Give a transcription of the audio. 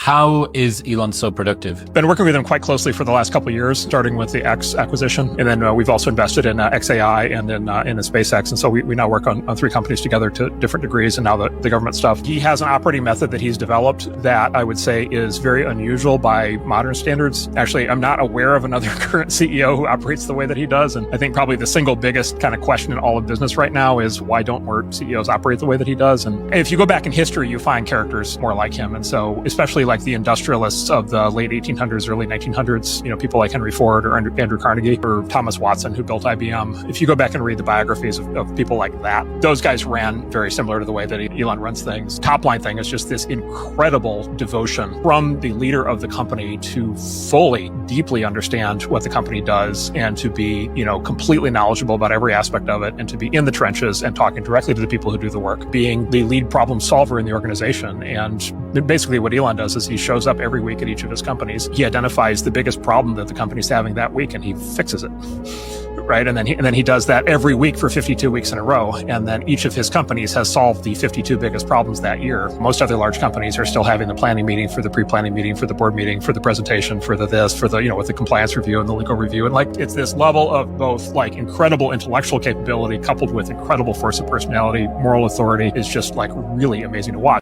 How is Elon so productive? Been working with him quite closely for the last couple of years, starting with the X acquisition. And then we've also invested in XAI and in the SpaceX. And so we now work on three companies together to different degrees, and now the government stuff. He has an operating method that he's developed that I would say is very unusual by modern standards. Actually, I'm not aware of another current CEO who operates the way that he does. And I think probably the single biggest kind of question in all of business right now is why don't more CEOs operate the way that he does? And if you go back in history, you find characters more like him. And so especially like the industrialists of the late 1800s, early 1900s, people like Henry Ford or Andrew Carnegie or Thomas Watson, who built IBM. If you go back and read the biographies of people like that, those guys ran very similar to the way that Elon runs things. Top line thing is just this incredible devotion from the leader of the company to fully, deeply understand what the company does and to be, completely knowledgeable about every aspect of it and to be in the trenches and talking directly to the people who do the work, being the lead problem solver in the organization. And basically what Elon does is he shows up every week at each of his companies. He identifies the biggest problem that the company's having that week and he fixes it. Right. And then he does that every week for 52 weeks in a row. And then each of his companies has solved the 52 biggest problems that year. Most other large companies are still having the planning meeting, for the pre-planning meeting, for the board meeting, for the presentation, for the this, for the, with the compliance review and the legal review. And it's this level of both incredible intellectual capability coupled with incredible force of personality, moral authority is just really amazing to watch.